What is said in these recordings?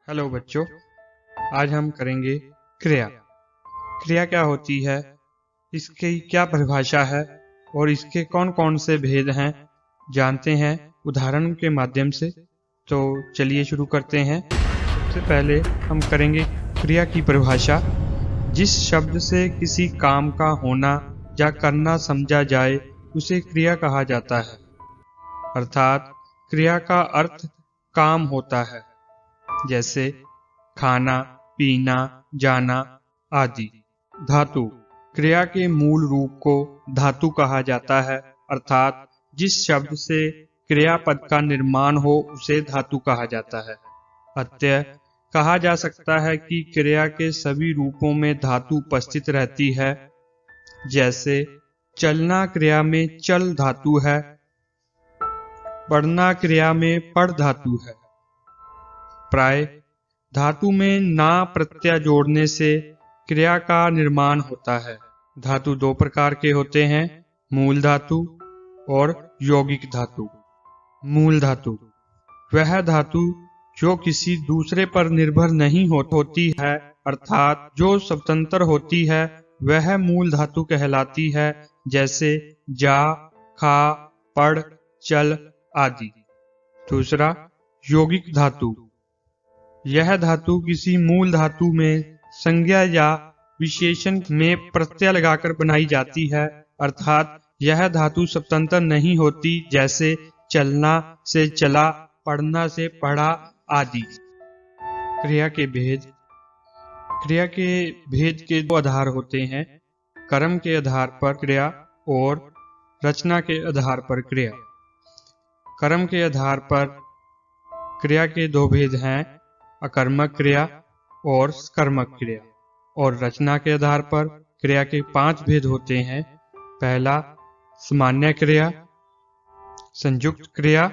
Hello बच्चों, आज हम करेंगे क्रिया। क्रिया क्या होती है, इसकी क्या परिभाषा है और इसके कौन कौन से भेद हैं, जानते हैं उदाहरण के माध्यम से। तो चलिए शुरू करते हैं। सबसे पहले हम करेंगे क्रिया की परिभाषा। जिस शब्द से किसी काम का होना या करना समझा जाए उसे क्रिया कहा जाता है। अर्थात क्रिया का अर्थ काम होता है, जैसे खाना, पीना, जाना आदि। धातु क्रिया के मूल रूप को धातु कहा जाता है, अर्थात जिस शब्द से क्रियापद का निर्माण हो उसे धातु कहा जाता है। अतः कहा जा सकता है कि क्रिया के सभी रूपों में धातु उपस्थित रहती है। जैसे चलना क्रिया में चल धातु है, पढ़ना क्रिया में पढ़ धातु है। प्राय धातु में ना प्रत्यय जोड़ने से क्रिया का निर्माण होता है। धातु दो प्रकार के होते हैं, मूल धातु और यौगिक धातु। मूल धातु वह धातु जो किसी दूसरे पर निर्भर नहीं होती है, अर्थात जो स्वतंत्र होती है, वह मूल धातु कहलाती है। जैसे जा, खा, पढ़, चल आदि। दूसरा, यौगिक धातु। यह धातु किसी मूल धातु में संज्ञा या विशेषण में प्रत्यय लगाकर बनाई जाती है, अर्थात यह धातु स्वतंत्र नहीं होती। जैसे चलना से चला, पढ़ना से पढ़ा आदि। क्रिया के भेद। क्रिया के भेद के दो आधार होते हैं, कर्म के आधार पर क्रिया और रचना के आधार पर क्रिया। कर्म के आधार पर क्रिया के दो भेद हैं, अकर्मक क्रिया और सकर्मक क्रिया। और रचना के आधार पर क्रिया के 5 भेद होते हैं। पहला, सामान्य क्रिया, संयुक्त क्रिया,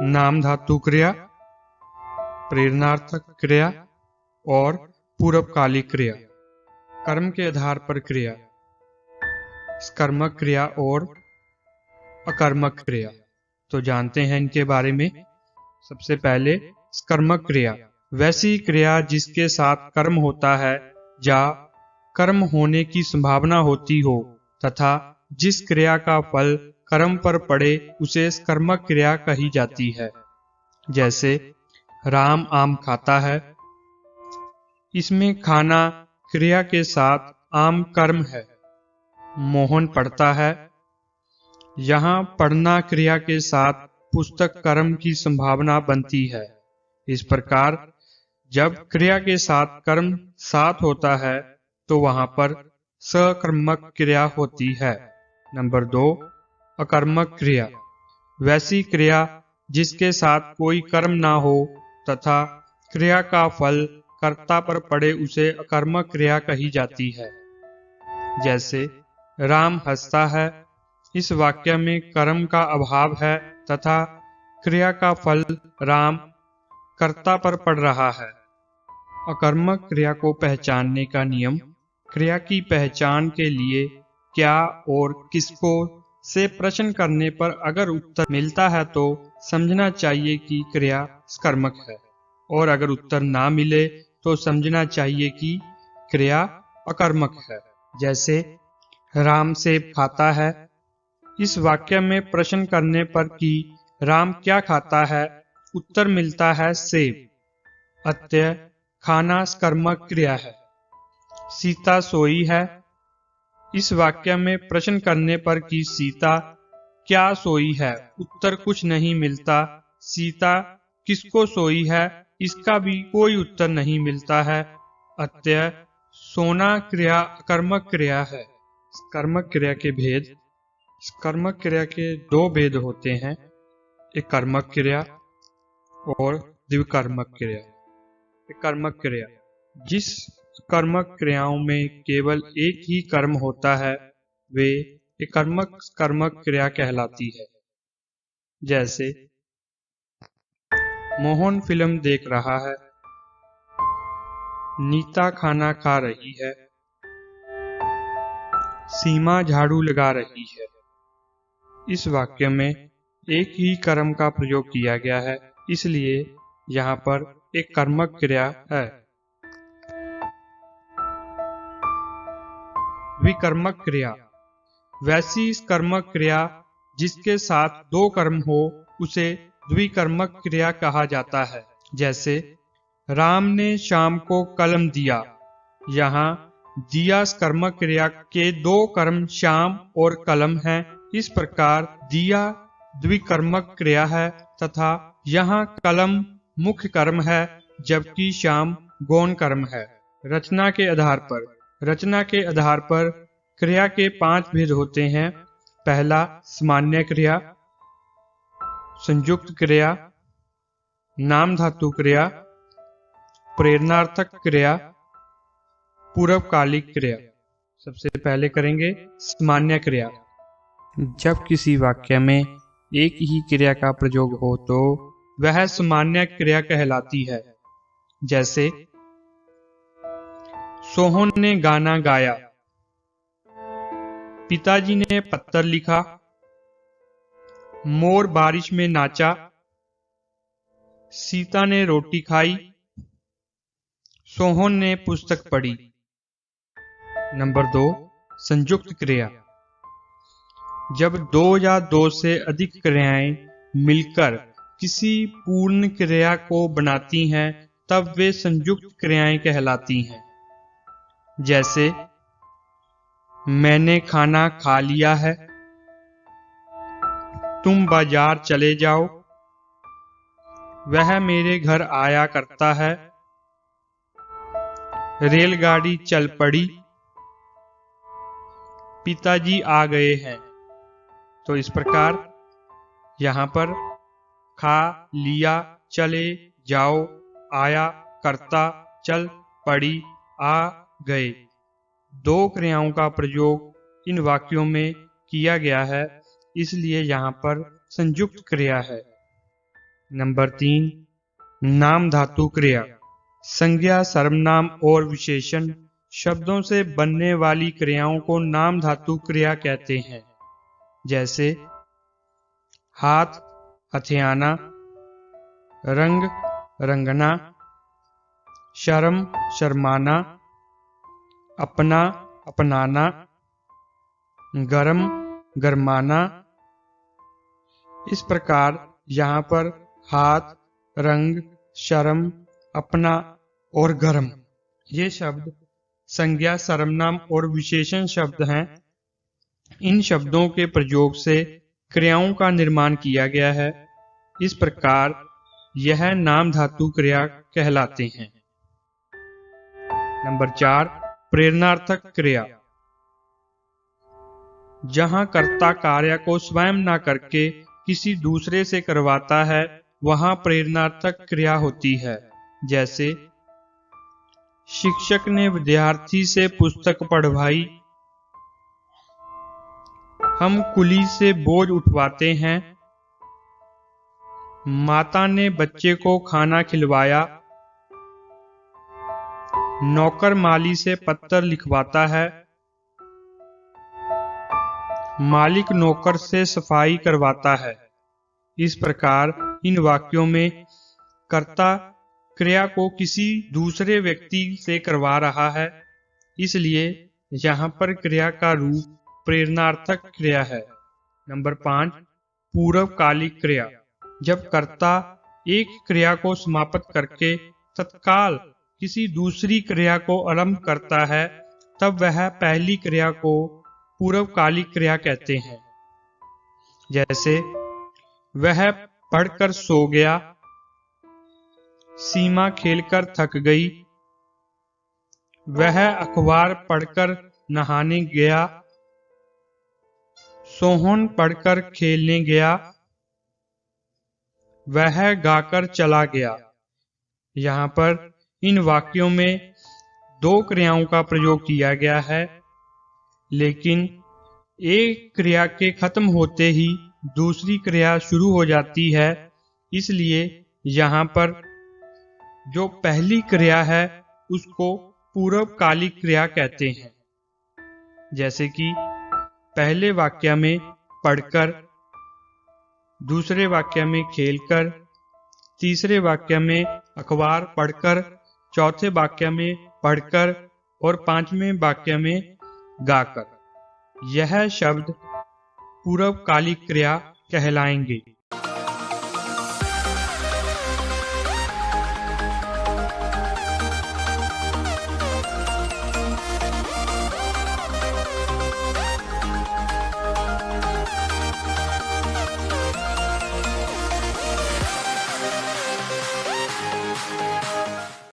नाम धातु क्रिया, प्रेरणार्थक क्रिया और पूर्वकालिक क्रिया। कर्म के आधार पर क्रिया, सकर्मक क्रिया और अकर्मक क्रिया। तो जानते हैं इनके बारे में। सबसे पहले सकर्मक क्रिया, वैसी क्रिया जिसके साथ कर्म होता है या कर्म होने की संभावना होती हो तथा जिस क्रिया का फल कर्म पर पड़े उसे सकर्मक क्रिया कही जाती है। जैसे राम आम खाता है, इसमें खाना क्रिया के साथ आम कर्म है। मोहन पढ़ता है, यहाँ पढ़ना क्रिया के साथ पुस्तक कर्म की संभावना बनती है। इस प्रकार जब क्रिया के साथ कर्म साथ होता है तो वहां पर सकर्मक क्रिया होती है। नंबर 2, अकर्मक क्रिया, वैसी क्रिया जिसके साथ कोई कर्म ना हो तथा क्रिया का फल कर्ता पर पड़े उसे अकर्मक क्रिया कही जाती है। जैसे राम हंसता है, इस वाक्य में कर्म का अभाव है तथा क्रिया का फल राम कर्ता पर पड़ रहा है। अकर्मक क्रिया को पहचानने का नियम। क्रिया की पहचान के लिए क्या और किसको से प्रश्न करने पर अगर उत्तर मिलता है तो समझना चाहिए कि क्रिया सकर्मक है, और अगर उत्तर ना मिले तो समझना चाहिए कि क्रिया अकर्मक है। जैसे राम सेब खाता है, इस वाक्य में प्रश्न करने पर कि राम क्या खाता है, उत्तर मिलता है सेब। अतः खाना सकर्मक क्रिया है। सीता सोई है, इस वाक्य में प्रश्न करने पर कि सीता क्या सोई है, उत्तर कुछ नहीं मिलता। सीता किसको सोई है, इसका भी कोई उत्तर नहीं मिलता है। अतः सोना क्रिया अकर्मक क्रिया है। सकर्मक क्रिया के भेद। सकर्मक क्रिया के 2 भेद होते हैं, एक कर्मक क्रिया और द्विकर्मक क्रिया। कर्मक क्रिया, जिस कर्मक क्रियाओं में केवल एक ही कर्म होता है वे कर्मक क्रिया कहलाती है। जैसे मोहन फिल्म देख रहा है, नीता खाना खा रही है, सीमा झाड़ू लगा रही है। इस वाक्य में एक ही कर्म का प्रयोग किया गया है, इसलिए यहाँ पर एक कर्मक क्रिया है। विकर्मक क्रिया। वैसी कर्मक क्रिया जिसके साथ दो कर्म हो उसे द्विकर्मक क्रिया कहा जाता है। जैसे राम ने श्याम को कलम दिया। यहाँ दिया कर्मक क्रिया के दो कर्म श्याम और कलम हैं। इस प्रकार दिया द्विकर्मक क्रिया है तथा यहाँ कलम मुख्य कर्म है जबकि श्याम गौण कर्म है। रचना के आधार पर क्रिया के 5 भेद होते हैं। पहला सामान्य क्रिया, संयुक्त क्रिया, नाम धातु क्रिया, प्रेरणार्थक क्रिया, पूर्वकालिक क्रिया। सबसे पहले करेंगे सामान्य क्रिया। जब किसी वाक्य में एक ही क्रिया का प्रयोग हो तो वह सामान्य क्रिया कहलाती है। जैसे सोहन ने गाना गाया, पिताजी ने पत्र लिखा, मोर बारिश में नाचा, सीता ने रोटी खाई, सोहन ने पुस्तक पढ़ी। नंबर 2, संयुक्त क्रिया। जब 2 या 2 से अधिक क्रियाएं मिलकर किसी पूर्ण क्रिया को बनाती हैं तब वे संयुक्त क्रियाएं कहलाती हैं। जैसे मैंने खाना खा लिया है, तुम बाजार चले जाओ, वह मेरे घर आया करता है, रेलगाड़ी चल पड़ी, पिताजी आ गए हैं। तो इस प्रकार यहाँ पर खा लिया, चले जाओ, आया करता, चल पड़ी, आ गए 2 क्रियाओं का प्रयोग इन वाक्यों में किया गया है, इसलिए यहाँ पर संयुक्त क्रिया है। नंबर 3, नाम धातु क्रिया। संज्ञा, सर्वनाम और विशेषण शब्दों से बनने वाली क्रियाओं को नाम धातु क्रिया कहते हैं। जैसे हाथ, हथियाना, रंग, रंगना, शर्म, शर्माना, अपना, अपनाना, गरम, गरमाना। इस प्रकार यहाँ पर हाथ, रंग, शर्म, अपना और गरम ये शब्द संज्ञा, सर्वनाम और विशेषण शब्द हैं। इन शब्दों के प्रयोग से क्रियाओं का निर्माण किया गया है। इस प्रकार यह नाम धातु क्रिया कहलाते हैं। नंबर 4, प्रेरणार्थक क्रिया। जहां कर्ता कार्य को स्वयं न करके किसी दूसरे से करवाता है वहां प्रेरणार्थक क्रिया होती है। जैसे शिक्षक ने विद्यार्थी से पुस्तक पढ़वाई, हम कुली से बोझ उठवाते हैं, माता ने बच्चे को खाना खिलवाया, नौकर माली से पत्र लिखवाता है, मालिक नौकर से सफाई करवाता है। इस प्रकार इन वाक्यों में कर्ता क्रिया को किसी दूसरे व्यक्ति से करवा रहा है, इसलिए यहाँ पर क्रिया का रूप प्रेरणार्थक क्रिया है। नंबर 5, पूर्वकालिक क्रिया। जब कर्ता एक क्रिया को समाप्त करके तत्काल किसी दूसरी क्रिया को आरंभ करता है तब वह पहली क्रिया को पूर्वकालिक क्रिया कहते हैं। जैसे वह पढ़कर सो गया, सीमा खेलकर थक गई, वह अखबार पढ़कर नहाने गया, सोहन पढ़कर खेलने गया, वह गाकर चला गया। यहाँ पर इन वाक्यों में 2 क्रियाओं का प्रयोग किया गया है, लेकिन एक क्रिया के खत्म होते ही दूसरी क्रिया शुरू हो जाती है, इसलिए यहाँ पर जो पहली क्रिया है उसको पूर्वकालिक क्रिया कहते हैं। जैसे कि पहले वाक्य में पढ़कर, दूसरे वाक्य में खेलकर, तीसरे वाक्य में अखबार पढ़कर, चौथे वाक्य में पढ़कर और पांचवें वाक्य में गाकर। यह शब्द पूर्वकालिक क्रिया कहलाएंगे।